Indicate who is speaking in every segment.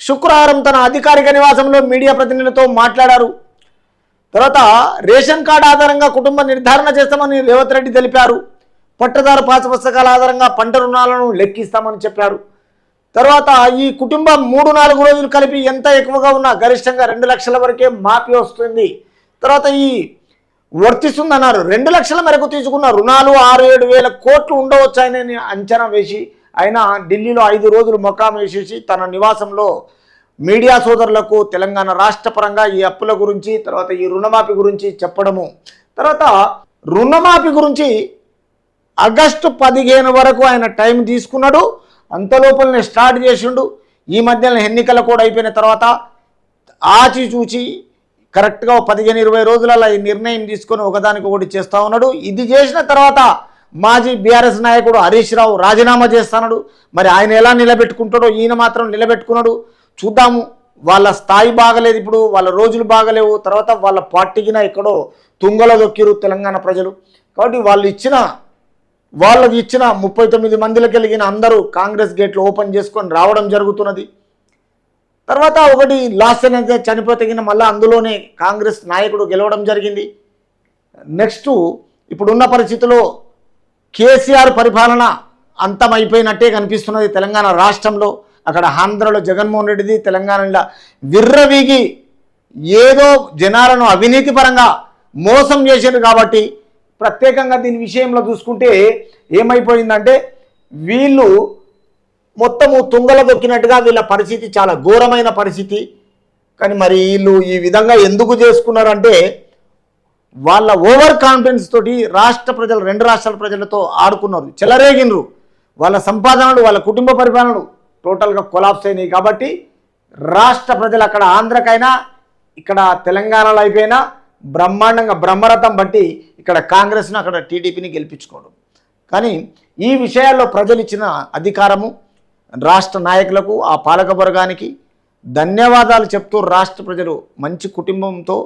Speaker 1: శుక్రవారం తన అధికారిక నివాసంలో మీడియా ప్రతినిధులతో మాట్లాడారు. తర్వాత రేషన్ కార్డు ఆధారంగా కుటుంబ నిర్ధారణ చేస్తామని రేవంత్ రెడ్డి తెలిపారు. పట్టదారు పాస్ పుస్తకాల ఆధారంగా పంట రుణాలను లెక్కిస్తామని చెప్పారు. తర్వాత ఈ కుటుంబం 3-4 రోజులు కలిపి ఎంత ఎక్కువగా ఉన్నా గరిష్టంగా 2 లక్షల వరకే మాఫీ వస్తుంది. తర్వాత ఈ వర్తిస్తుందన్నారు. 2 లక్షల మేరకు తీసుకున్న రుణాలు 6-7 వేల కోట్లు ఉండవచ్చాయని అంచనా వేసి ఆయన ఢిల్లీలో 5 రోజులు మకాం వేసేసి తన నివాసంలో మీడియా సోదరులకు తెలంగాణ రాష్ట్ర పరంగా ఈ అప్పుల గురించి తర్వాత ఈ రుణమాఫీ గురించి చెప్పడము. తర్వాత రుణమాఫీ గురించి ఆగస్టు 15 వరకు ఆయన టైం తీసుకున్నాడు. అంతలోపలనే స్టార్ట్ చేసిండు. ఈ మధ్యన ఎన్నికల కూడా అయిపోయిన తర్వాత ఆచిచూచి కరెక్ట్గా 15-20 రోజులలో ఈ నిర్ణయం తీసుకొని ఒకదానికి ఒకటి చేస్తూ ఉన్నాడు. ఇది చేసిన తర్వాత మాజీ బీఆర్ఎస్ నాయకుడు హరీష్ రావు రాజీనామా చేస్తున్నాడు. మరి ఆయన ఎలా నిలబెట్టుకుంటాడో ఈయన మాత్రం నిలబెట్టుకున్నాడు. చూద్దాము. వాళ్ళ స్థాయి బాగలేదు, ఇప్పుడు వాళ్ళ రోజులు బాగలేవు. తర్వాత వాళ్ళ పార్టీకిన ఎక్కడో తుంగలో దొక్కిరు తెలంగాణ ప్రజలు. కాబట్టి వాళ్ళకి ఇచ్చిన 39 మందికి కలిగిన అందరూ కాంగ్రెస్ గేట్లు ఓపెన్ చేసుకొని రావడం జరుగుతున్నది. తర్వాత ఒకటి లాస్ట్ అయితే చనిపోతే మళ్ళీ అందులోనే కాంగ్రెస్ నాయకుడు గెలవడం జరిగింది. నెక్స్ట్ ఇప్పుడున్న పరిస్థితిలో కేసీఆర్ పరిపాలన అంతమైపోయినట్టే కనిపిస్తున్నది తెలంగాణ రాష్ట్రంలో. అక్కడ ఆంధ్రలో జగన్మోహన్ రెడ్డిది, తెలంగాణలో విర్రవీగి ఏదో జనాలను అవినీతి పరంగా మోసం చేశారు. కాబట్టి ప్రత్యేకంగా దీని విషయంలో చూసుకుంటే ఏమైపోయిందంటే వీళ్ళు మొత్తము తుంగల దొక్కినట్టుగా వీళ్ళ పరిస్థితి చాలా ఘోరమైన పరిస్థితి. కానీ మరి వీళ్ళు ఈ విధంగా ఎందుకు చేసుకున్నారంటే వాళ్ళ ఓవర్ కాన్ఫిడెన్స్ తోటి రాష్ట్ర ప్రజలు 2 రాష్ట్రాల ప్రజలతో ఆడుకున్నారు, చెలరేగినరు. వాళ్ళ సంపాదనలు వాళ్ళ కుటుంబ పరిపాలనలు టోటల్గా కొలాప్స్ అయినాయి. కాబట్టి రాష్ట్ర ప్రజలు అక్కడ ఆంధ్రకైనా ఇక్కడ తెలంగాణలో అయిపోయినా బ్రహ్మాండంగా బ్రహ్మరథం బట్టి ఇక్కడ కాంగ్రెస్ను అక్కడ టీడీపీని గెలిపించుకోవడం. కానీ ఈ విషయాల్లో ప్రజలు ఇచ్చిన అధికారము రాష్ట్ర నాయకులకు ఆ పాలకవర్గానికి ధన్యవాదాలు చెప్తూ రాష్ట్ర ప్రజలు మంచి కుటుంబంతో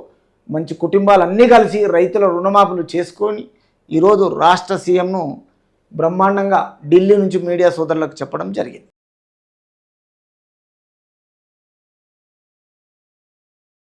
Speaker 1: మంచి కుటుంబాలన్నీ కలిసి రైతుల రుణమాఫీలు చేసుకొని ఈరోజు రాష్ట్ర సీఎంను బ్రహ్మాండంగా ఢిల్లీ నుంచి మీడియా సోదరులకు చెప్పడం జరిగింది.